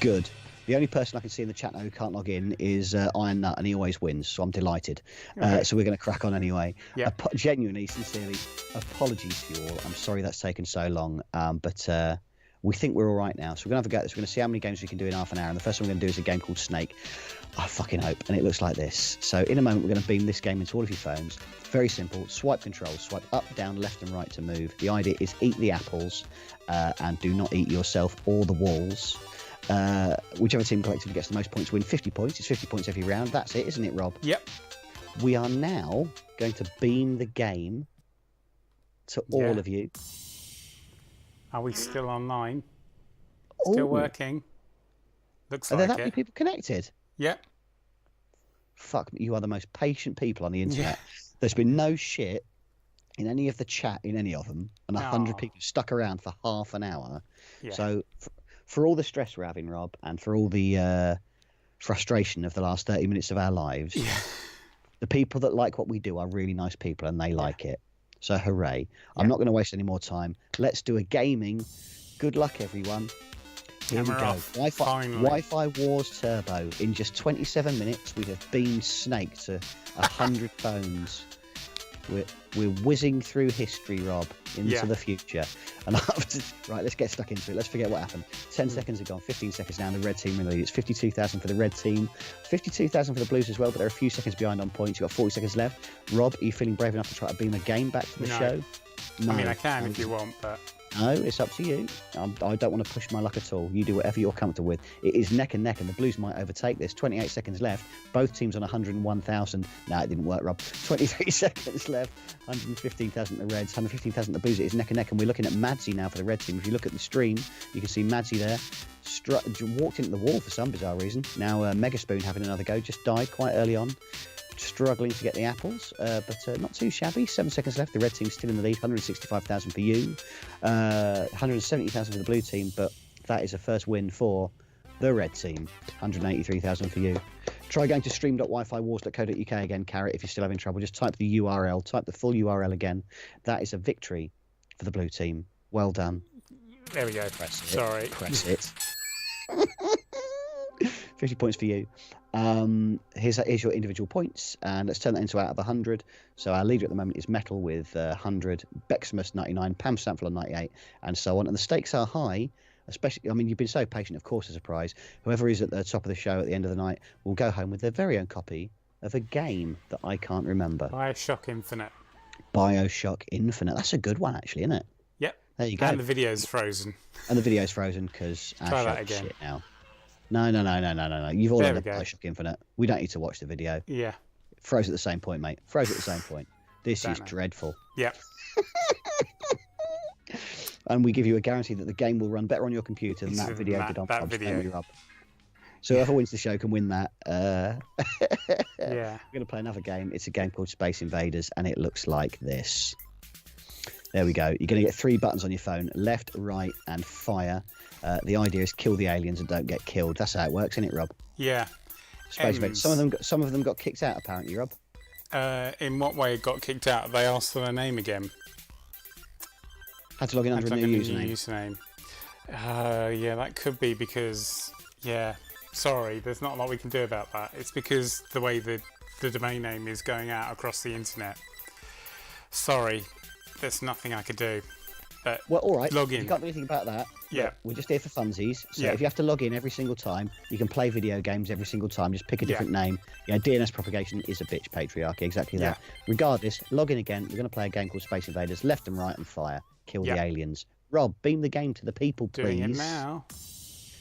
Good. The only person I can see in the chat now who can't log in is Iron Nut, and he always wins, so I'm delighted. Okay. So we're going to crack on anyway. Yeah. Genuinely, sincerely, apologies to you all. I'm sorry that's taken so long, but we think we're all right now. So we're going to have a go at this. We're going to see how many games we can do in half an hour, and the first one we're going to do is a game called Snake. I fucking hope. And it looks like this. So in a moment, we're going to beam this game into all of your phones. Very simple. Swipe controls. Swipe up, down, left, and right to move. The idea is eat the apples and do not eat yourself or the walls. Whichever team collectively gets the most points win 50 points. It's 50 points every round. That's it, isn't it, Rob? Yep. We are now going to beam the game to all of you. Are we still online? Still working? Looks like it. Are there that many people connected? Yep. Fuck, you are the most patient people on the internet. There's been no shit in any of the chat in any of them, and 100 people stuck around for half an hour. Yeah. So for all the stress we're having, Rob, and for all the frustration of the last 30 minutes of our lives, the people that like what we do are really nice people, and they like it. So hooray. I'm not going to waste any more time. Let's do a gaming. Good luck, everyone. Here we go. Wi-Fi Wars Turbo. In just 27 minutes, we have beamed Snake to 100 phones. We're whizzing through history, Rob, into the future. And right, let's get stuck into it. Let's forget what happened. 10 seconds are gone. 15 seconds now. The red team in the lead. It's 52,000 for the red team. 52,000 for the blues as well, but they're a few seconds behind on points. You've got 40 seconds left. Rob, are you feeling brave enough to try to beam a game back to the show? No. I mean, I can if you want, but... No, it's up to you. I don't want to push my luck at all. You do whatever you're comfortable with. It is neck and neck, and the Blues might overtake this. 28 seconds left. Both teams on 101,000. No, it didn't work, Rob. 23 seconds left. 115,000 the Reds, 115,000 the Blues. It is neck and neck, and we're looking at Madsy now for the red team. If you look at the stream, you can see Madsy there. Walked into the wall for some bizarre reason. Now Mega Spoon having another go. Just died quite early on. Struggling to get the apples, but not too shabby. 7 seconds left. The red team's still in the lead. 165,000 for you. 170,000 for the blue team, but that is a first win for the red team. 183,000 for you. Try going to stream.wifywars.co.uk again, Carrot, if you're still having trouble. Just type the URL. Type the full URL again. That is a victory for the blue team. Well done. There we go. Press it. Sorry. Press it. 50 points for you. Here's your individual points, and let's turn that into out of 100. So our leader at the moment is Metal with 100, Beximus 99, Pam Sample on 98, and so on. And the stakes are high, especially, I mean, you've been so patient, of course, as a prize. Whoever is at the top of the show at the end of the night will go home with their very own copy of a game that I can't remember. Bioshock Infinite. Bioshock Infinite. That's a good one, actually, isn't it? Yep. There you go. And the video's frozen. And the video's frozen because try that again. Shit now. No. You've all had Bioshock Infinite. We don't need to watch the video. Yeah. Froze at the same point, mate. Froze at the same point. This is dreadful. Yeah. And we give you a guarantee that the game will run better on your computer than that video did on that video. So whoever wins the show can win that. Yeah. We're going to play another game. It's a game called Space Invaders, and it looks like this. There we go. You're going to get 3 buttons on your phone: left, right, and fire. The idea is kill the aliens and don't get killed. That's how it works, isn't it, Rob? Yeah. Space Invaders. Some of them got kicked out, apparently, Rob. In what way it got kicked out? They asked for their name again. Had to log in under a new username. Yeah, that could be because... Yeah, sorry, there's not a lot we can do about that. It's because the way the domain name is going out across the internet. Sorry, there's nothing I could do. But well, all right. Log in. You can't do anything about that. Yeah. We're just here for funsies. So if you have to log in every single time, you can play video games every single time. Just pick a different name. Yeah, DNS propagation is a bitch, patriarchy. Exactly that. Regardless, log in again. We're going to play a game called Space Invaders. Left and right and fire. Kill the aliens. Rob, beam the game to the people, please. Doing it now.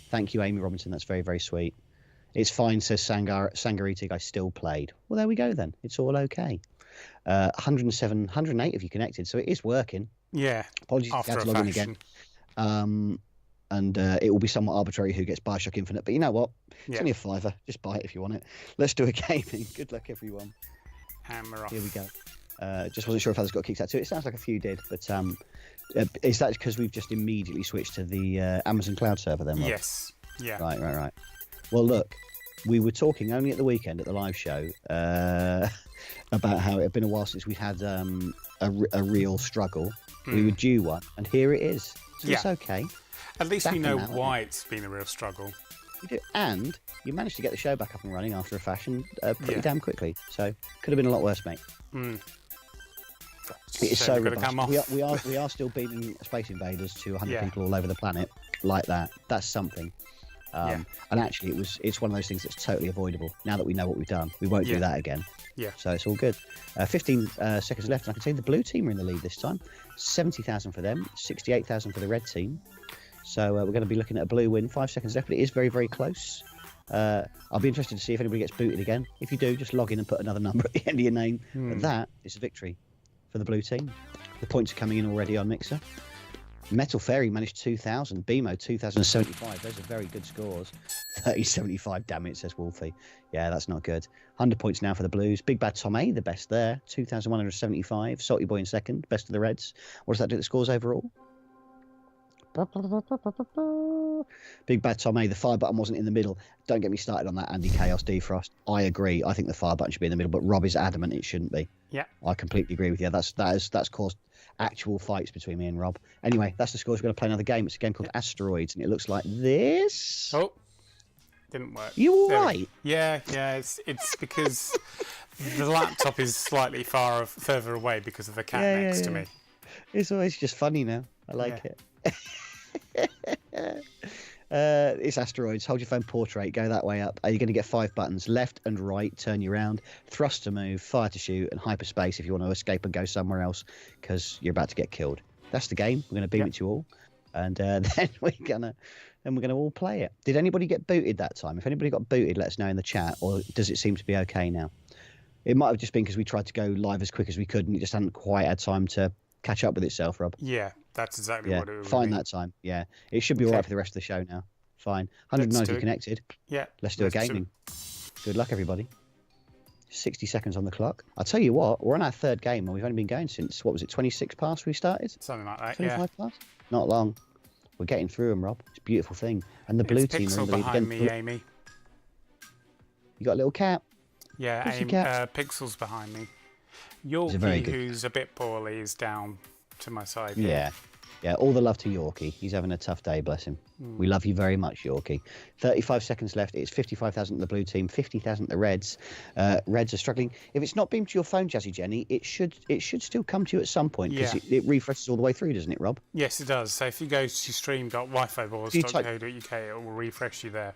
Thank you, Amy Robinson. That's very, very sweet. It's fine, says Sangaritig. I still played. Well, there we go then. It's all okay. 107, 108 of you connected, so it is working. Yeah. Apologies if you had to log in again. And it will be somewhat arbitrary who gets Bioshock Infinite, but you know what? It's only a $5. Just buy it if you want it. Let's do a gaming. Good luck, everyone. Hammer off. Here we go. Just wasn't sure if others got kicked out too. It sounds like a few did, but is that because we've just immediately switched to the Amazon Cloud server then, Rob? Yes. Yeah. Right. Well, look, we were talking only at the weekend at the live show about how it had been a while since we had a real struggle. We were due one, and here it is. So it's okay. At least we know why it's been a real struggle. You do, and you managed to get the show back up and running after a fashion pretty Yeah. damn quickly. So could have been a lot worse, mate. Mm. It is Shame so we've gotta robust. come off. We are still beating Space Invaders to 100 Yeah. people all over the planet like that. That's something. Yeah. And actually, it's one of those things that's totally avoidable. Now that we know what we've done, we won't Yeah. do that again. Yeah. So it's all good. 15 seconds left, and I can say the blue team are in the lead this time. 70,000 for them, 68,000 for the red team. So we're going to be looking at a blue win. 5 seconds left, but it is very, very close. I'll be interested to see if anybody gets booted again. If you do, just log in and put another number at the end of your name. But that is a victory for the blue team. The points are coming in already on Mixer. Metal Fairy managed 2,000. BMO 2,075. Those are very good scores. 3075, damn it, says Wolfie. Yeah, that's not good. 100 points now for the Blues. Big Bad Tom A, the best there. 2,175. Salty Boy in second. Best of the Reds. What does that do to the scores overall? Big Bad Tom A, the fire button wasn't in the middle. Don't get me started on that Andy Chaos Defrost. I agree. I think the fire button should be in the middle, but Rob is adamant it shouldn't be. Yeah. I completely agree with you. That's caused actual fights between me and Rob. Anyway, that's the scores. We're going to play another game. It's a game called Asteroids, and it looks like this. Oh, didn't work. You all There we- right? Yeah. It's because the laptop is slightly further away because of the cat next to me. It's always just funny now. I like it. It's Asteroids. Hold your phone portrait. Go that way up. You're going to get 5 buttons. Left and right. Turn you around. Thrust to move. Fire to shoot. And hyperspace if you want to escape and go somewhere else because you're about to get killed. That's the game. We're going to beam it to you all. And then we're going to all play it. Did anybody get booted that time? If anybody got booted, let us know in the chat. Or does it seem to be okay now? It might have just been because we tried to go live as quick as we could and it just hadn't quite had time to catch up with itself, Rob. Yeah, that's exactly what it would fine be. that time. Yeah, it should be all right for the rest of the show now. Fine. 190 connected. Yeah. Let's do a gaming. Good luck, everybody. 60 seconds on the clock. I'll tell you what, we're on our third game and we've only been going since, what was it, 26 past we started? Something like that, 25 past? Not long. We're getting through them, Rob. It's a beautiful thing. And the blue team are in the lead behind again. me, Amy. You got a little cat? Yeah, Pixel's behind me. Yorkie, who's a bit poorly, is down to my side. Yeah. Yeah, all the love to Yorkie. He's having a tough day, bless him. We love you very much, Yorkie. 35 seconds left. It's 55,000 the blue team, 50,000 the Reds. Reds are struggling. If it's not beamed to your phone, Jazzy Jenny, it should still come to you at some point because it refreshes all the way through, doesn't it, Rob? Yes, it does. So if you go to stream.wifiballs.co.uk, it will refresh you there.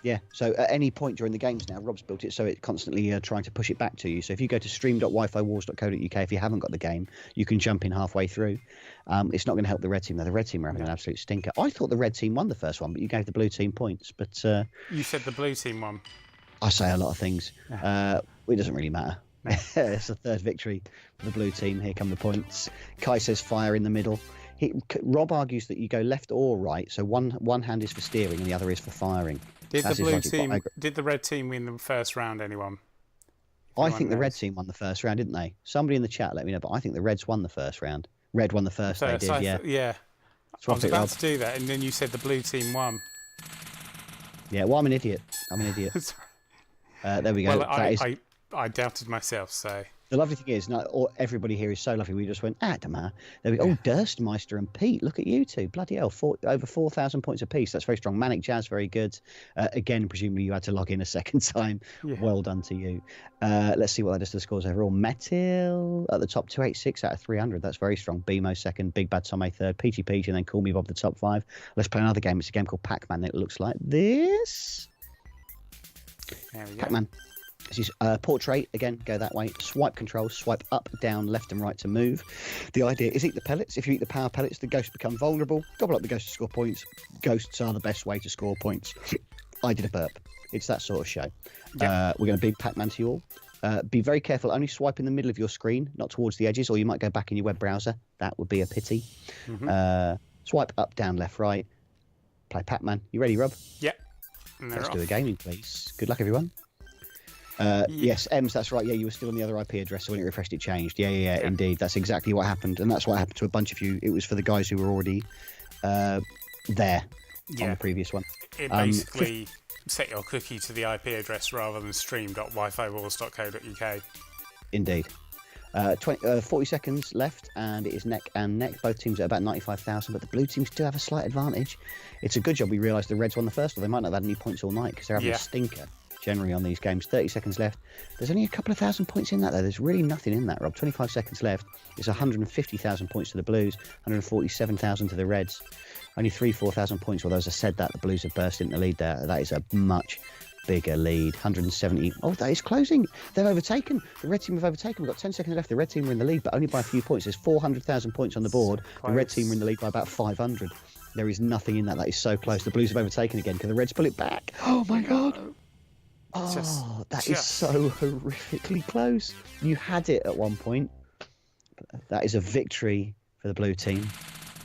Yeah, so at any point during the games now, Rob's built it so it's constantly trying to push it back to you. So if you go to stream.wifibars.co.uk, if you haven't got the game, you can jump in halfway through. It's not going to help the red team, though. The red team are having an absolute stinker. I thought the red team won the first one, but you gave the blue team points. But you said the blue team won. I say a lot of things. It doesn't really matter. It's the third victory for the blue team. Here come the points. Kai says fire in the middle. Rob argues that you go left or right, so one hand is for steering and the other is for firing. Did the red team win the first round, anyone? I think the red team won the first round, didn't they? Somebody in the chat let me know, but I think the Reds won the first round. Red won the first, they did, yeah. Yeah. I was about to do that, and then you said the blue team won. Yeah, well, I'm an idiot. There we go. Well, I doubted myself, so... The lovely thing is, everybody here is so lovely. We just went, Damar. There we go. Oh, Durstmeister and Pete. Look at you two. Bloody hell. Over 4,000 points apiece. That's very strong. Manic Jazz, very good. Again, presumably you had to log in a second time. Yeah. Well done to you. Let's see what that does to the scores overall. Metil at the top, 286 out of 300. That's very strong. BMO second. Big Bad Tommy third. Peachy Peach, and then Call Me Bob the top 5. Let's play another game. It's a game called Pac-Man. It looks like this. There we go. Pac-Man. This is portrait, again, go that way. Swipe control, swipe up, down, left and right to move. The idea is eat the pellets. If you eat the power pellets, the ghosts become vulnerable. Gobble up the ghost to score points. Ghosts are the best way to score points. I did a burp. It's that sort of show. Yeah. We're going to beat Pac-Man to you all. Be very careful. Only swipe in the middle of your screen, not towards the edges, or you might go back in your web browser. That would be a pity. Mm-hmm. Swipe up, down, left, right. Play Pac-Man. You ready, Rob? Yep. Let's do a gaming, please. Good luck, everyone. Yes, Ems, that's right. Yeah, you were still on the other IP address, so when it refreshed, it changed. Yeah, indeed. That's exactly what happened. And that's what happened to a bunch of you. It was for the guys who were already there on the previous one. It basically set your cookie to the IP address rather than stream.wifibars.co.uk. Indeed. 40 seconds left, and it is neck and neck. Both teams are about 95,000, but the blue teams do have a slight advantage. It's a good job we realised the Reds won the first, or they might not have had any points all night because they're having a stinker generally on these games. 30 seconds left. There's only a couple of thousand points in that, though. There's really nothing in that, Rob. 25 seconds left. It's 150,000 points to the Blues, 147,000 to the Reds. Only 4,000 points. Although, as I said, that the Blues have burst into the lead there. That is a much bigger lead. 170. Oh, that is closing. They've overtaken. The red team have overtaken. We've got 10 seconds left. The red team are in the lead, but only by a few points. There's 400,000 points on the board. The red team are in the lead by about 500. There is nothing in that. That is so close. The Blues have overtaken again. Can the Reds pull it back? Oh my God. Oh, that is so horrifically close. You had it at one point. That is a victory for the blue team.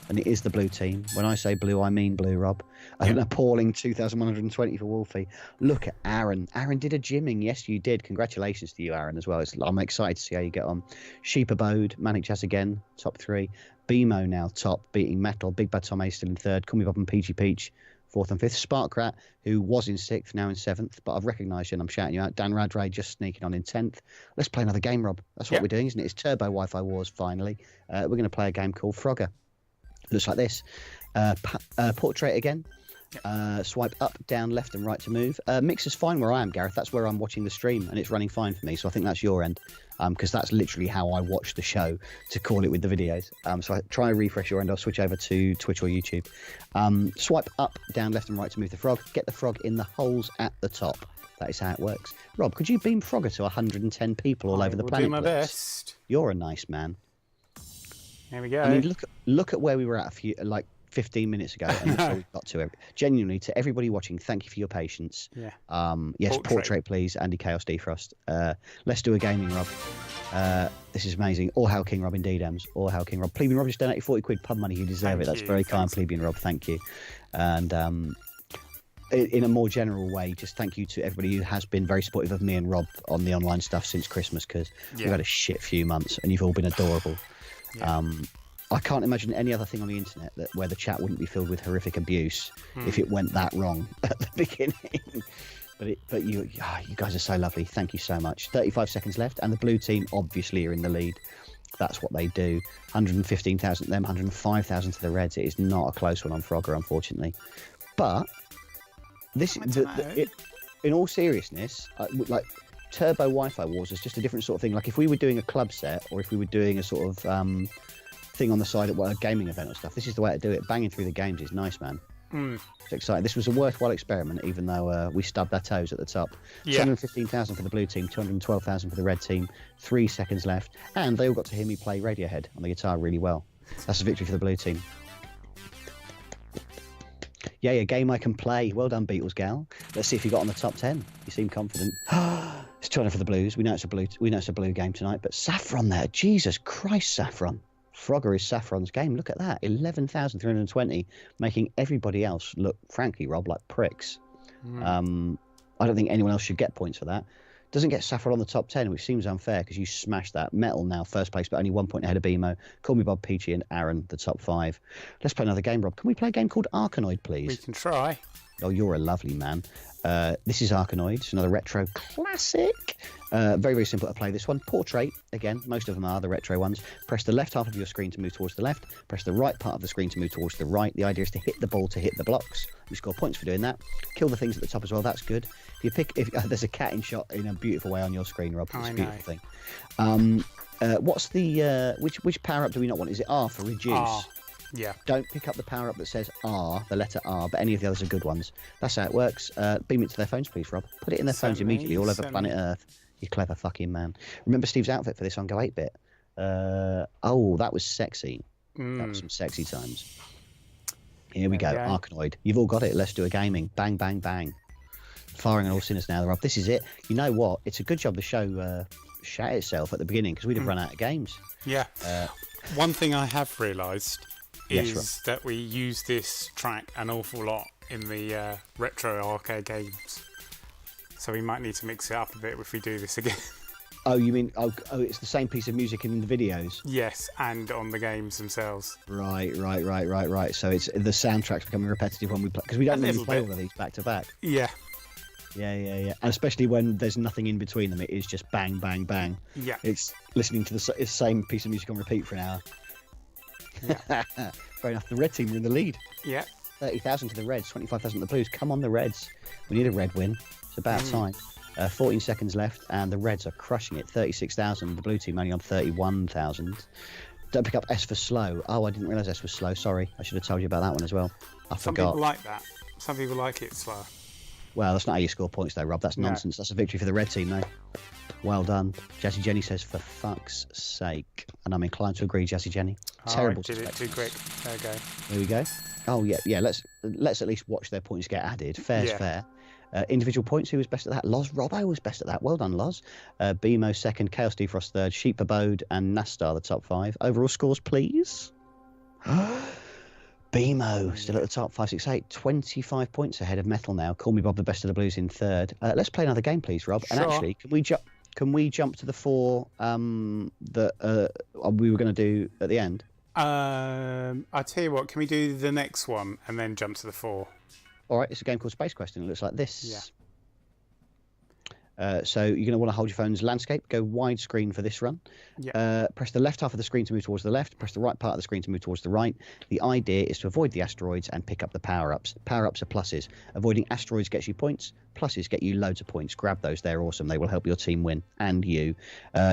And it is the blue team. When I say blue, I mean blue, Rob. An appalling 2,120 for Wolfie. Look at Aaron. Aaron did a gymming. Yes, you did. Congratulations to you, Aaron, as well. I'm excited to see how you get on. Sheep Abode, Manic Jazz again, top 3. BMO now top, beating Metal. Big Bad Tom A still in 3rd. Call Me Bob and Peachy Peach, 4th and 5th. Sparkrat, who was in 6th, now in 7th. But I've recognised you and I'm shouting you out. Dan Radray just sneaking on in 10th. Let's play another game, Rob. That's what we're doing, isn't it? It's Turbo Wi-Fi Wars, finally. We're going to play a game called Frogger. Looks like this. Portrait again. Swipe up, down, left and right to move. Mixer's fine where I am, Gareth. That's where I'm watching the stream and it's running fine for me. So I think that's your end, because that's literally how I watch the show, to call it with the videos. So I try and refresh your end. I'll switch over to Twitch or YouTube. Swipe up, down, left and right to move the frog. Get the frog in the holes at the top. That is how it works. Rob, could you beam Frogger to 110 people all over the planet? I'll do my best. You're a nice man. There we go. I mean, look at where we were at 15 minutes ago, and that's where we've got to. Genuinely, to everybody watching, thank you for your patience. Yeah. Yes, portrait, please. Andy Chaos Defrost. Let's do a gaming, Rob. This is amazing. All hail King Rob, indeed, Ems. All hail King Rob. Plebeian Rob just donated 40 quid pub money. You deserve it. That's very kind, Plebeian Rob. Thank you. And in a more general way, just thank you to everybody who has been very supportive of me and Rob on the online stuff since Christmas, because we've had a shit few months and you've all been adorable. I can't imagine any other thing on the internet where the chat wouldn't be filled with horrific abuse if it went that wrong at the beginning. But you guys are so lovely. Thank you so much. 35 seconds left, and the blue team obviously are in the lead. That's what they do. 115,000 to them, 105,000 to the Reds. It is not a close one on Frogger, unfortunately. But this, in all seriousness, like Turbo Wi-Fi Wars is just a different sort of thing. Like if we were doing a club set, or if we were doing a sort of thing on the side at a gaming event or stuff, this is the way to do it. Banging through the games is nice, man. It's exciting. This was a worthwhile experiment, even though we stubbed our toes at the top. 215,000 for the blue team, 212,000 for the red team. 3 seconds left, and they all got to hear me play Radiohead on the guitar really well. That's a victory for the blue team. Yeah, a game I can play. Well done, Beatles gal. Let's see if you got on the top 10. You seem confident. It's 200 for the Blues. We know it's a blue game tonight, but Saffron there. Jesus Christ, Saffron. Frogger is Saffron's game. Look at that. 11,320, making everybody else look, frankly, Rob, like pricks. I don't think anyone else should get points for that. Doesn't get Saffron on the top 10, which seems unfair because you smashed that. Metal now first place, but only 1 point ahead of BMO. Call Me Bob, Peachy and Aaron, the top 5. Let's play another game, Rob. Can we play a game called Arkanoid, please? We can try. Oh, you're a lovely man. This is Arkanoid. It's another retro classic. Very, very simple to play this one. Portrait, again, most of them are the retro ones. Press the left half of your screen to move towards the left. Press the right part of the screen to move towards the right. The idea is to hit the ball to hit the blocks. You score points for doing that. Kill the things at the top as well. That's good. There's a cat in shot in a beautiful way on your screen, Rob. It's a beautiful thing. What's the which power up do we not want? Is it R for reduce? R. Yeah. Don't pick up the power up that says R, the letter R, but any of the others are good ones. That's how it works. Beam it to their phones, please, Rob. Put it in their phones immediately, all over planet Earth. You clever fucking man. Remember Steve's outfit for this on Go 8-Bit? Oh, that was sexy. That was some sexy times. Here we go. Arkanoid. You've all got it. Let's do a gaming. Bang, bang, bang. Firing on all sinners now, Rob. This is it. You know what? It's a good job the show shat itself at the beginning, because we'd have run out of games. Yeah. One thing I have realised is that we use this track an awful lot in the retro arcade games. So we might need to mix it up a bit if we do this again. Oh, you mean, it's the same piece of music in the videos? Yes, and on the games themselves. Right. So it's the soundtrack's becoming repetitive when we play, because we don't really play all of these back to back. Yeah. Yeah. And especially when there's nothing in between them, it is just bang, bang, bang. Yeah. It's listening to the same piece of music on repeat for an hour. Yeah. Fair enough. The red team are in the lead. Yeah. 30,000 to the Reds, 25,000 to the Blues. Come on, the Reds. We need a red win. It's about time. 14 seconds left, and the Reds are crushing it. 36,000. The blue team only on 31,000. Don't pick up S for slow. Oh, I didn't realise S was slow. Sorry. I should have told you about that one as well. I Some forgot. people like that. Some people like it slow. Well, that's not how you score points, though, Rob. That's nonsense. That's a victory for the red team, though. Well done. Jazzy Jenny says, for fuck's sake. And I'm inclined to agree, Jazzy Jenny. Terrible. Did it too quick. There we go. There we go. Oh, yeah. Let's at least watch their points get added. Fair's fair. Individual points, who was best at that? Loz Robbo was best at that. Well done, Loz. BMO second, Chaos Defrost third, Sheep Abode and Nastar the top 5. Overall scores, please. BMO still at the top, 568, 25 points ahead of Metal now. Call Me Bob, the best of the Blues in third. Let's play another game, please, Rob. Sure. And actually, can we jump to the 4 that we were going to do at the end? I'll tell you what, can we do the next one and then jump to the 4? All right, it's a game called Space Question. It looks like this. Yeah. So you're going to want to hold your phone's landscape, go widescreen for this run. Yeah. Press the left half of the screen to move towards the left, press the right part of the screen to move towards the right. The idea is to avoid the asteroids and pick up the power-ups. Power-ups are pluses. Avoiding asteroids gets you points. Pluses get you loads of points. Grab those. They're awesome. They will help your team win and you.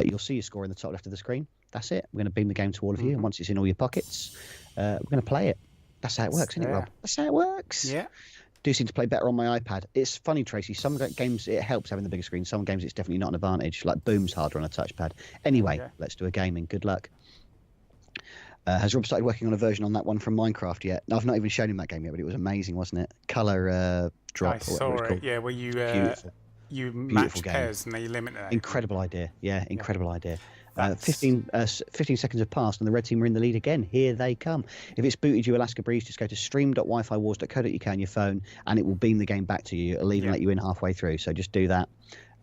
You'll see your score in the top left of the screen. That's it. We're going to beam the game to all of you. And once it's in all your pockets, we're going to play it. That's how it works, isn't it, Rob? That's how it works. Yeah. Do seem to play better on my iPad. It's funny, Tracy. Some games it helps having the bigger screen. Some games it's definitely not an advantage. Like Boom's harder on a touchpad. Anyway, let's do a gaming. Good luck. Has Rob started working on a version on that one from Minecraft yet? No, I've not even shown him that game yet, but it was amazing, wasn't it? Color drop. I saw it. Yeah, where you match pairs and they limit that. Incredible idea. Yeah, incredible idea. 15 seconds have passed and the red team are in the lead again. Here they come. If it's booted you Alaska Breeze, just go to stream.wifiwars.co.uk on your phone and it will beam the game back to you. It'll even let you in halfway through. So just do that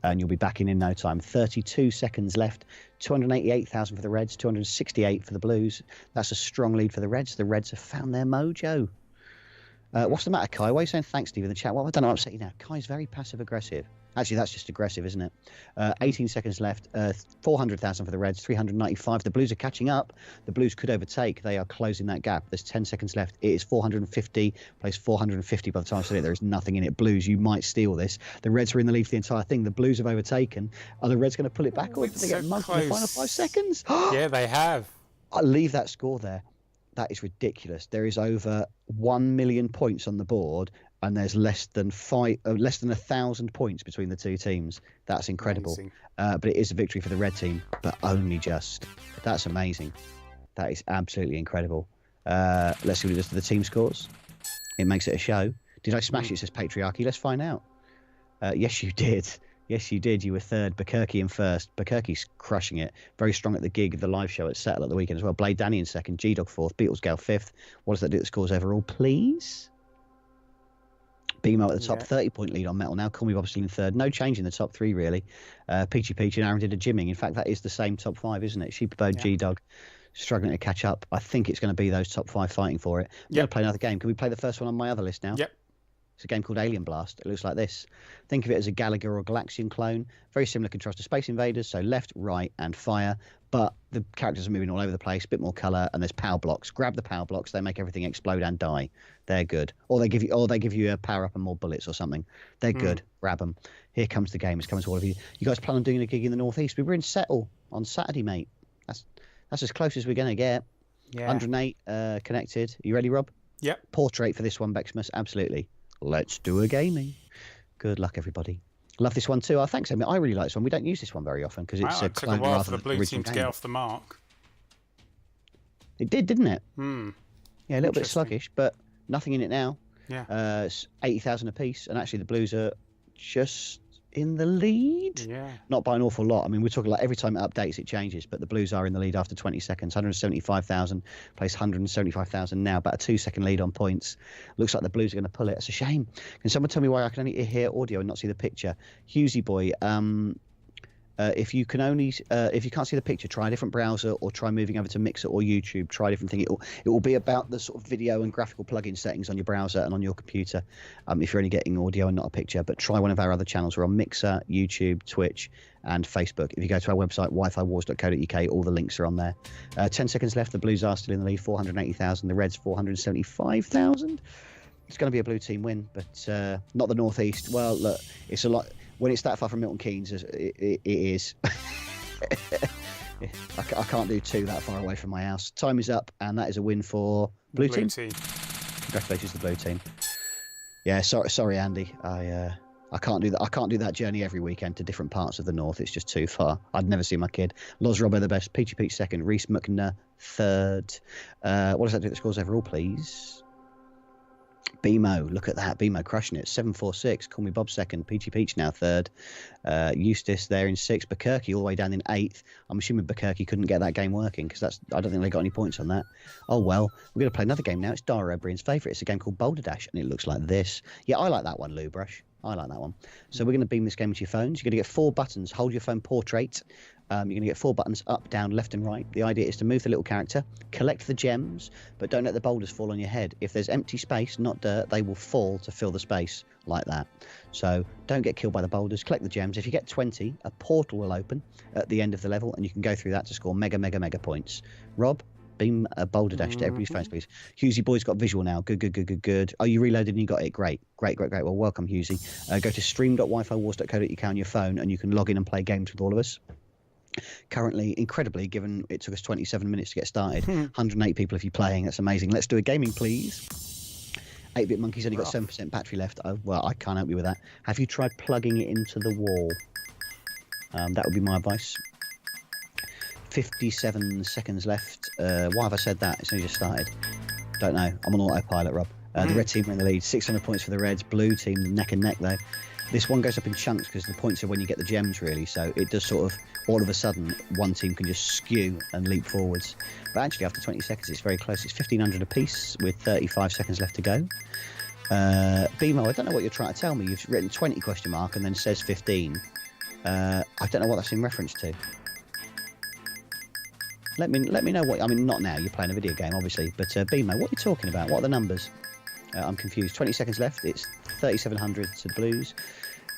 and you'll be back in no time. 32 seconds left. 288,000 for the Reds, 268 for the Blues. That's a strong lead for the Reds. The Reds have found their mojo. What's the matter, Kai? Why are you saying thanks, Steve, in the chat? Well, I don't know. I'm upset you now. Kai's very passive-aggressive. Actually, that's just aggressive, isn't it? 18 seconds left. 400,000 for the Reds, 395. The Blues are catching up. The Blues could overtake. They are closing that gap. There's 10 seconds left. It is 450. Plays 450 by the time I said it. There is nothing in it. Blues, you might steal this. The Reds are in the lead for the entire thing. The Blues have overtaken. Are the Reds going to pull it back, or did they get mugged in the final 5 seconds? Yeah, they have. I'll leave that score there. That is ridiculous. There is over 1 million points on the board, and there's less than 1,000 points between the two teams. That's incredible. But it is a victory for the red team, but only just. That's amazing. That is absolutely incredible. Let's see what it does to the team scores. It makes it a show. Did I smash it? Says Patriarchy. Let's find out. Yes, you did. Yes, you did. You were third. Bukirky in first. Bukirky's crushing it. Very strong at the gig, the live show at Settle at the weekend as well. Blade Danny in second. G-Dog fourth. Beatlesgale fifth. What does that do to the scores overall, please? Beamo at the top, 30-point lead on Metal now. Call Me Bob still in third. No change in the top 3, really. Peachy Peach and Aaron did a jimming. In fact, that is the same top 5, isn't it? Sheep Abode, G-Dog struggling to catch up. I think it's going to be those top 5 fighting for it. We're going to play another game. Can we play the first one on my other list now? Yep. It's a game called Alien Blast. It looks like this. Think of it as a Gallagher or Galaxian clone. Very similar contrast to Space Invaders, so left, right, and fire. But the characters are moving all over the place, a bit more colour, and there's power blocks. Grab the power blocks; they make everything explode and die. They're good. Or they give you a power up and more bullets or something. They're good. Grab them. Here comes the game. It's coming to all of you. You guys plan on doing a gig in the northeast? We were in Settle on Saturday, mate. That's as close as we're going to get. Yeah. 108 connected. You ready, Rob? Yep. Portrait for this one, Bexmas. Absolutely. Let's do a gaming. Good luck, everybody. Love this one too. Oh, thanks, Emmett. I really like this one. We don't use this one very often because it's it took a while for the blue team to get off the mark. It did, didn't it? Yeah, a little bit sluggish, but nothing in it now. Yeah. 80,000 apiece, and actually the Blues are just in the lead. Yeah. Not by an awful lot. I mean, we're talking like every time it updates, it changes, but the Blues are in the lead after 20 seconds. 175,000, plays 175,000 now, about a 2-second lead on points. Looks like the Blues are going to pull it. It's a shame. Can someone tell me why I can only hear audio and not see the picture? Hughesy boy, If you can't see the picture, try a different browser or try moving over to Mixer or YouTube. Try a different thing. It will be about the sort of video and graphical plugin settings on your browser and on your computer. If you're only getting audio and not a picture, but try one of our other channels. We're on Mixer, YouTube, Twitch, and Facebook. If you go to our website, wifiwars.co.uk, all the links are on there. 10 seconds left. The Blues are still in the lead, 480,000. The Reds, 475,000. It's going to be a blue team win, but not the Northeast. Well, look, it's a lot. When it's that far from Milton Keynes, it is. I can't do two that far away from my house. Time is up, and that is a win for blue team. Congratulations to the blue team. Yeah, sorry, Andy. I can't do that. I can't do that journey every weekend to different parts of the north. It's just too far. I'd never see my kid. Loz Robbo the best. Peachy Peach second. Reese McNair third. What does that do to the scores overall, please? BMO, look at that. BMO crushing it. 746. Call Me Bob second. Peachy Peach now third. Eustace there in sixth. Bukirky all the way down in eighth. I'm assuming Bukirky couldn't get that game working because I don't think they got any points on that. Oh well. We're going to play another game now. It's Dara O'Brien's favourite. It's a game called Boulder Dash and it looks like this. Yeah, I like that one, Lou Brush. I like that one. So we're going to beam this game into your phones. You're going to get 4 buttons. Hold your phone portrait. You're going to get 4 buttons up, down, left and right. The idea is to move the little character, collect the gems, but don't let the boulders fall on your head. If there's empty space, not dirt, they will fall to fill the space like that. So don't get killed by the boulders. Collect the gems. If you get 20, a portal will open at the end of the level and you can go through that to score mega points. Rob? Beam a Boulder Dash to everybody's phones, please. Husey boy's got visual now. Good. Oh, you reloaded and you got it. Great. Well, welcome, Husey. Go to stream.wifawars.co.uk on your phone and you can log in and play games with all of us. Currently, incredibly, given it took us 27 minutes to get started, 108 people if you're playing. That's amazing. Let's do a gaming, please. 8-Bit Monkey's only got 7% battery left. Oh, well, I can't help you with that. Have you tried plugging it into the wall? That would be my advice. 57 seconds left. Why have I said that? It's only just started. Don't know. I'm on autopilot, Rob. The red team are in the lead. 600 points for the Reds. Blue team neck and neck, though. This one goes up in chunks because the points are when you get the gems, really. So it does sort of, all of a sudden, one team can just skew and leap forwards. But actually, after 20 seconds, it's very close. It's 1,500 apiece with 35 seconds left to go. Bimo, I don't know what you're trying to tell me. You've written 20 question mark and then says 15. I don't know what that's in reference to. Let me know what. I mean, not now. You're playing a video game, obviously. But Bimo, what are you talking about? What are the numbers? I'm confused. 20 seconds left. It's 3,700 to the Blues,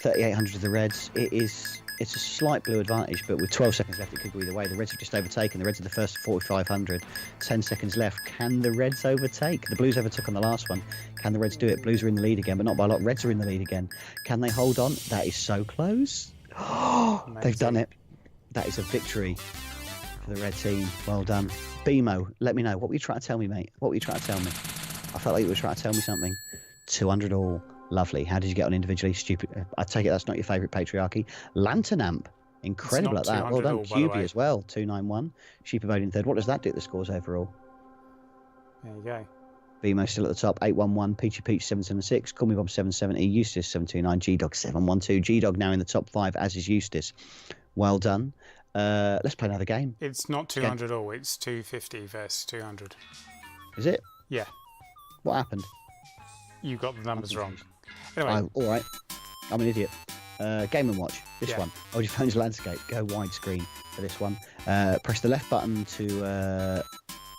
3,800 to the Reds. It's a slight blue advantage, but with 12 seconds left, it could go either way. The Reds have just overtaken. The Reds are the first 4,500. 10 seconds left. Can the Reds overtake? The Blues overtook on the last one. Can the Reds do it? Blues are in the lead again, but not by a lot. Reds are in the lead again. Can they hold on? That is so close. They've done it. That is a victory for the red team. Well done. Bimo, let me know. What were you trying to tell me, mate? What were you trying to tell me? I felt like you were trying to tell me something. 200 all. Lovely. How did you get on individually? Stupid. I take it that's not your favourite patriarchy. Lantern Amp. Incredible at that. Well done. QB as well. 291. Sheep Abode third. What does that do to the scores overall? There you go. Bimo still at the top. 811. Peachy Peach 776. Call Me Bob 770. Eustace 729. G-Dog 712. G-Dog now in the top 5, as is Eustace. Well done. Let's play another game. It's not 200 all. It's 250 versus 200. Is it? Yeah. What happened? You got the numbers wrong. Anyway. All right. I'm an idiot. Game & Watch. This one. Hold your phone's landscape. Go widescreen for this one. Press the left button to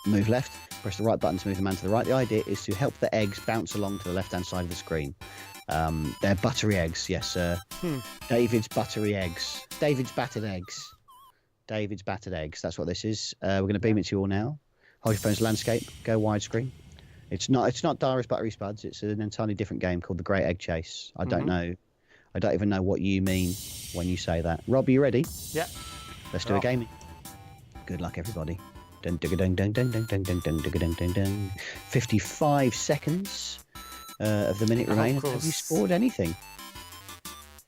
move left. Press the right button to move the man to the right. The idea is to help the eggs bounce along to the left-hand side of the screen. They're buttery eggs. Yes, sir. David's buttery eggs. David's battered eggs. David's battered eggs. That's what this is. We're going to beam it to you all now. Hold your phone's landscape. Go widescreen. It's not Dara's Buttery Spuds. It's an entirely different game called The Great Egg Chase. I don't know. I don't even know what you mean when you say that. Rob, are you ready? Yeah. Let's do a gaming. Good luck, everybody. 55 seconds of the minute remain. Have you scored anything?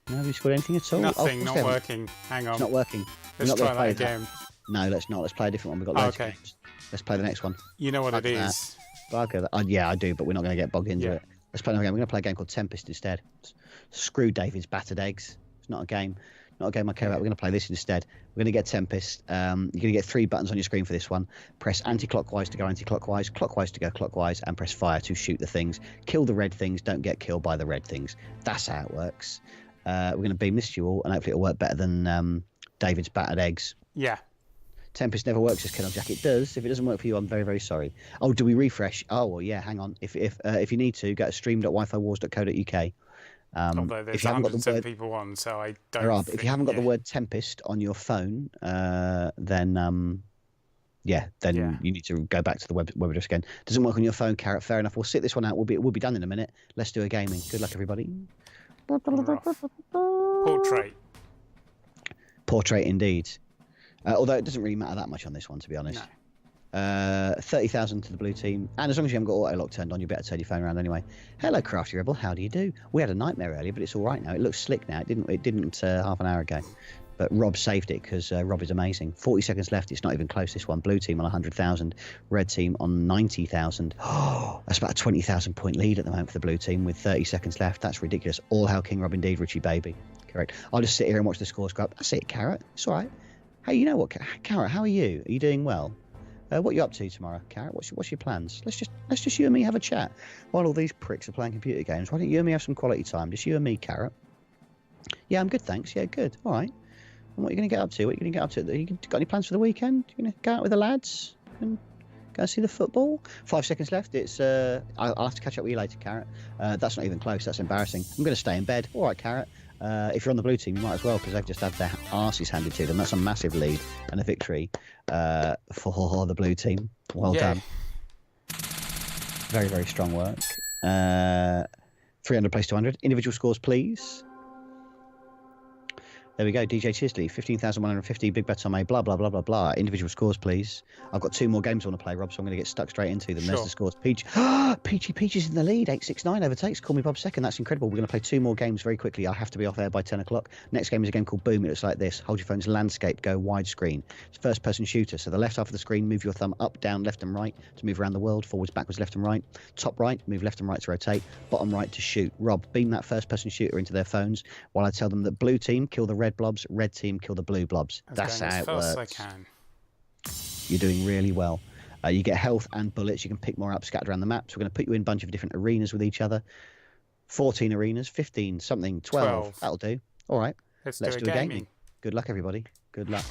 No, have you scored anything at all? Nothing, not working. Hang on. It's not working. Let's try that again. No, let's not. Let's play a different one. We've got loads of games. Let's play the next one. You know what it is. Yeah, I do, but we're not going to get bogged into it. Let's play another game. We're going to play a game called Tempest instead. Screw David's battered eggs. It's not a game. Not a game I care about. We're going to play this instead. We're going to get Tempest. You're going to get 3 buttons on your screen for this one. Press anti-clockwise to go anti-clockwise, clockwise to go clockwise, and press fire to shoot the things. Kill the red things. Don't get killed by the red things. That's how it works. We're going to beam this to you all, and hopefully it'll work better than David's battered eggs. Yeah. Tempest never works as Kennel Jack. It does. If it doesn't work for you, I'm very, very sorry. Oh, do we refresh? Oh, well, yeah. Hang on. If you need to, go to stream.wifiwars.co.uk. Although there's if you haven't got the 107 word, people on, so I don't. if you haven't got the word Tempest on your phone, then you need to go back to the web address again. Doesn't work on your phone, Carrot. Fair enough. We'll sit this one out. We'll be done in a minute. Let's do a gaming. Good luck, everybody. Portrait indeed. Although it doesn't really matter that much on this one, to be honest. No. 30,000 to the blue team, and as long as you haven't got auto lock turned on, you better turn your phone around anyway. Hello, Crafty Rebel. How do you do? We had a nightmare earlier, but it's all right now. It looks slick now. It didn't half an hour ago. But Rob saved it because Rob is amazing. 40 seconds left. It's not even close, this one. Blue team on 100,000. Red team on 90,000. Oh, that's about a 20,000 point lead at the moment for the blue team with 30 seconds left. That's ridiculous. All hail King Rob indeed, Richie baby. Correct. I'll just sit here and watch the scores go up. That's it, Carrot. It's all right. Hey, you know what, Carrot? How are you? Are you doing well? What are you up to tomorrow, Carrot? What's your plans? Let's just you and me have a chat while all these pricks are playing computer games. Why don't you and me have some quality time? Just you and me, Carrot. Yeah, I'm good, thanks. Yeah, good. All right. And what are you going to get up to? What are you going to get up to? You got any plans for the weekend? You going to go out with the lads and go see the football? 5 seconds left. It's I'll have to catch up with you later, Carrot. That's not even close. That's embarrassing. I'm going to stay in bed. All right, Carrot. If you're on the blue team, you might as well, because they've just had their arses handed to them. That's a massive lead and a victory for the blue team. Well done. Very, very strong work. 300 plays 200. Individual scores, please. There we go. DJ Chisley, 15,150. Big bets on me. Blah, blah, blah, blah, blah. Individual scores, please. I've got 2 more games I want to play, Rob, so I'm going to get stuck straight into them. Sure. There's the scores. Peachy Peaches in the lead. 869 overtakes. Call me Bob second. That's incredible. We're going to play 2 more games very quickly. I have to be off air by 10 o'clock. Next game is a game called Boom. It looks like this. Hold your phone's landscape. Go widescreen. It's first-person shooter. So the left half of the screen, move your thumb up, down, left and right to move around the world. Forwards, backwards, left and right. Top right, move left and right to rotate. Bottom right to shoot. Rob, beam that first-person shooter into their phones while I tell them that blue team, kill the red blobs, red team, kill the blue blobs. That's how it works. I can. You're doing really well. You get health and bullets. You can pick more up, scattered around the map. So we're going to put you in a bunch of different arenas with each other. 14 arenas, 15, something, 12. That'll do. All right. Let's do a gaming. Good luck, everybody. Good luck.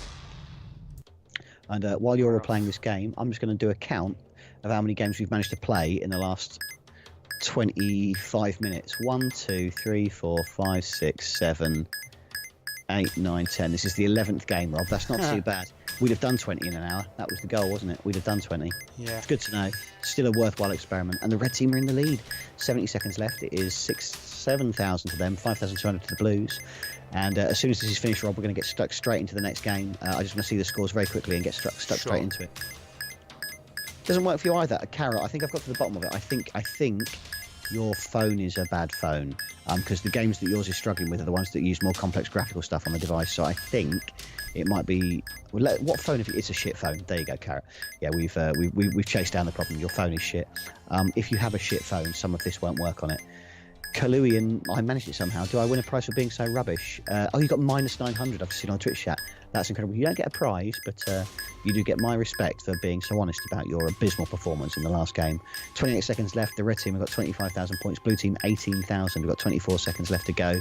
And while you're all playing this game, I'm just going to do a count of how many games we've managed to play in the last 25 minutes. 1, 2, 3, 4, 5, 6, 7, 8, 9, 10. This is the 11th game, Rob. That's not too bad. We'd have done 20 in an hour. That was the goal, wasn't it? We'd have done 20. Yeah. It's good to know. Still a worthwhile experiment. And the red team are in the lead. 70 seconds left. It is 7,000 to them, 5,200 to the Blues. And as soon as this is finished, Rob, we're going to get stuck straight into the next game. I just want to see the scores very quickly and get stuck straight into it. Doesn't work for you either. Carrot, I think I've got to the bottom of it. I think your phone is a bad phone, because the games that yours is struggling with are the ones that use more complex graphical stuff on the device. So I think it might be. What phone? It's a shit phone. There you go, Carrot. Yeah, we've chased down the problem. Your phone is shit. If you have a shit phone, some of this won't work on it. Kaluian, I managed it somehow. Do I win a prize for being so rubbish? You got minus 900. I've seen on Twitch chat. That's incredible. You don't get a prize, but you do get my respect for being so honest about your abysmal performance in the last game. 28 seconds left. The red team have got 25,000 points. Blue team 18,000. We've got 24 seconds left to go,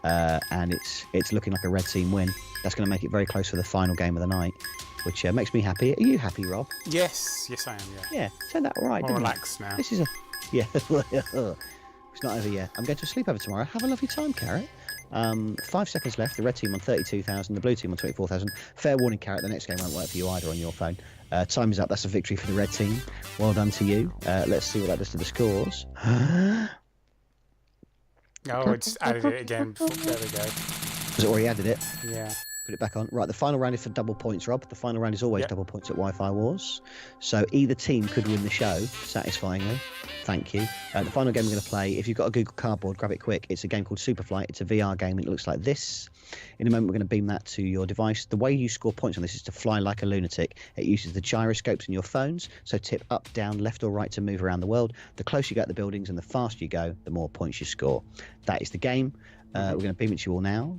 and it's looking like a red team win. That's going to make it very close for the final game of the night, which makes me happy. Are you happy, Rob? Yes, I am. Yeah. Turned out all right. More relaxed now. This is It's not over yet. I'm going to sleep over tomorrow. Have a lovely time, Carrot. 5 seconds left. The red team on 32,000. The blue team on 24,000. Fair warning, Carrot. The next game won't work for you either on your phone. Time is up. That's a victory for the red team. Well done to you. Let's see what that does to the scores. It's added it again. There we go. Has it already added it? Yeah. Put it back on. Right, the final round is for double points, Rob. The final round is always double points at Wi-Fi Wars. So either team could win the show, satisfyingly. Thank you. The final game we're going to play, if you've got a Google Cardboard, grab it quick. It's a game called Superflight. It's a VR game. It looks like this. In a moment, we're going to beam that to your device. The way you score points on this is to fly like a lunatic. It uses the gyroscopes in your phones, so tip up, down, left or right to move around the world. The closer you get to the buildings and the faster you go, the more points you score. That is the game. We're going to beam it to you all now.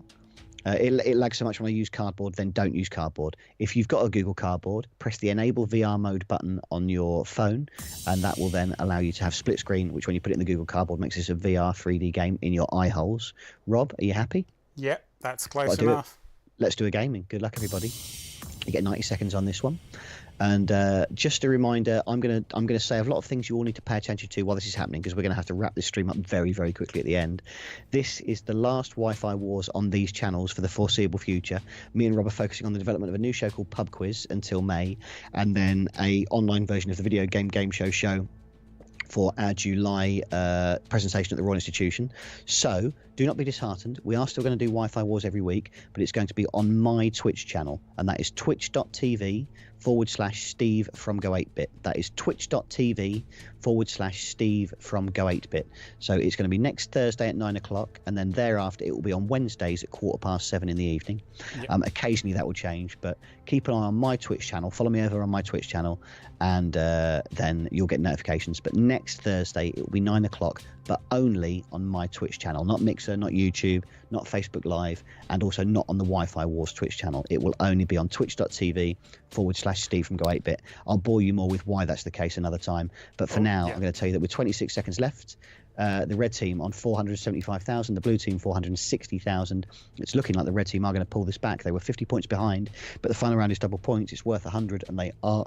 It lags so much when I use Cardboard, then don't use Cardboard. If you've got a Google Cardboard, press the Enable VR Mode button on your phone, and that will then allow you to have split screen, which when you put it in the Google Cardboard makes this a VR 3D game in your eye holes. Rob, are you happy? Yep, that's close enough. let's do a gaming. Good luck, everybody. You get 90 seconds on this one. And just a reminder, I'm gonna say a lot of things you all need to pay attention to while this is happening, because we're gonna have to wrap this stream up very, very quickly at the end. This is the last Wi-Fi wars on these channels for the foreseeable future. Me and Rob are focusing on the development of a new show called Pub Quiz until May, and then a online version of the video game show for our July presentation at the Royal Institution. So do not be disheartened. We are still going to do Wi-Fi Wars every week, but it's going to be on my Twitch channel, and that is twitch.tv/Steve from Go 8-Bit. That is twitch.tv/Steve from Go 8-Bit. So it's going to be next Thursday at 9 o'clock, and then thereafter it will be on Wednesdays at 7:15 in the evening. Yep. Occasionally that will change, but keep an eye on my Twitch channel. Follow me over on my Twitch channel, and then you'll get notifications. But next Thursday it will be 9 o'clock, but only on my Twitch channel, not Mixer, not YouTube, not Facebook Live, and also not on the Wi-Fi Wars Twitch channel. It will only be on twitch.tv/Steve from Go 8-Bit. I'll bore you more with why that's the case another time. But for now, I'm going to tell you that with 26 seconds left, the red team on 475,000, the blue team 460,000. It's looking like the red team are going to pull this back. They were 50 points behind, but the final round is double points. It's worth 100, and they are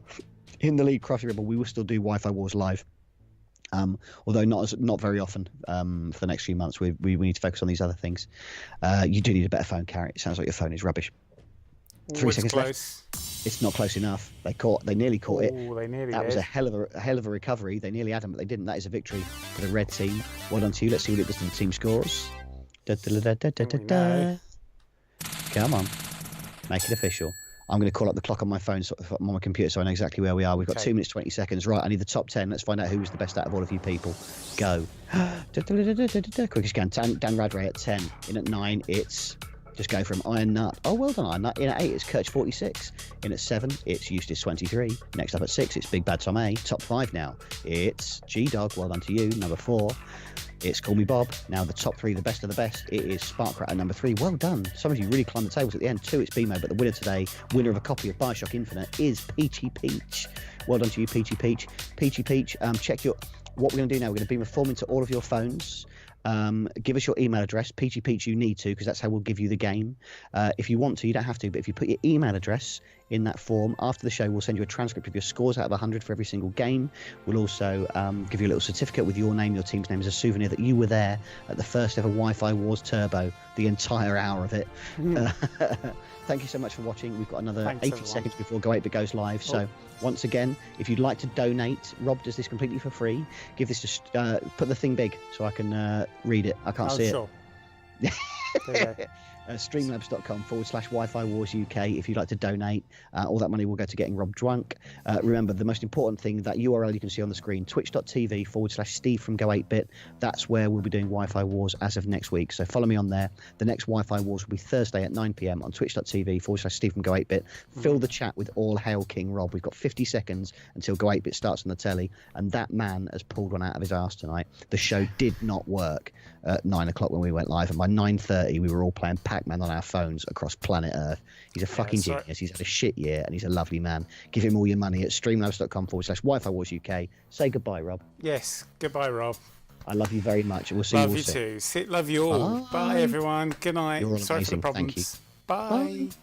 in the lead. Crafty Rebel, we will still do Wi-Fi Wars live. Although not very often for the next few months. We need to focus on these other things. You do need a better phone, Carrot. It sounds like your phone is rubbish. 3 seconds close. left. It's not close enough. They nearly caught it. They nearly that did. was a hell of a recovery. They nearly had them, but they didn't. That is a victory for the red team. Well done to you. Let's see what it does to the team scores. Come on, make it official. I'm going to call up the clock on my phone, on my computer, so I know exactly where we are. We've got 2 minutes 20 seconds. Right, I need the top 10. Let's find out who was the best out of all of you people. Go. Quickest can. Dan Radray at 10. In at 9, it's just go from Iron Nut. Oh, well done, Iron Nut. In at 8, it's Kirch 46. In at 7, it's Eustace 23. Next up at 6, it's Big Bad Tom A. Top 5 now, it's G-Dog. Well done to you. Number 4, it's Call Me Bob. Now the top 3, the best of the best. It is Sparkrat at number 3. Well done. Some of you really climbed the tables at the end. 2, it's BMO, but the winner today, winner of a copy of Bioshock Infinite, is Peachy Peach. Well done to you, Peachy Peach. Peachy Peach, check what we're going to do now. We're going to beam a form into all of your phones. Give us your email address. Peachy Peach, you need to, because that's how we'll give you the game. If you want to, you don't have to, but if you put your email address in that form, after the show we'll send you a transcript of your scores out of 100 for every single game. We'll also give you a little certificate with your name, your team's name, as a souvenir that you were there at the first ever Wi-Fi Wars Turbo, the entire hour of it. Thank you so much for watching. We've got another 80 seconds before Go 8-Bit goes live. So once again, if you'd like to donate, Rob does this completely for free. Give this to put the thing big so I can read it. I can't see sure. it. Streamlabs.com/Wi-Fi Wars UK if you'd like to donate. All that money will go to getting Rob drunk. Remember, the most important thing, that URL you can see on the screen, twitch.tv/Steve from Go 8-Bit. That's where we'll be doing Wi-Fi Wars as of next week. So follow me on there. The next Wi-Fi Wars will be Thursday at 9 p.m. on twitch.tv/Steve from Go 8-Bit. Fill the chat with all hail King Rob. We've got 50 seconds until Go 8-Bit starts on the telly, and that man has pulled one out of his arse tonight. The show did not work at 9 o'clock when we went live, and by 9:30 we were all playing Pac-Man on our phones across planet Earth. He's a fucking genius. Right. He's had a shit year, and he's a lovely man. Give him all your money at streamlabs.com/Wi-Fi Wars UK. Say goodbye, Rob. Yes, goodbye, Rob. I love you very much. We'll see you all soon. Love you too. Love you all. Bye, everyone. Good night. You're all Sorry amazing. for the problems. Thank you. Bye.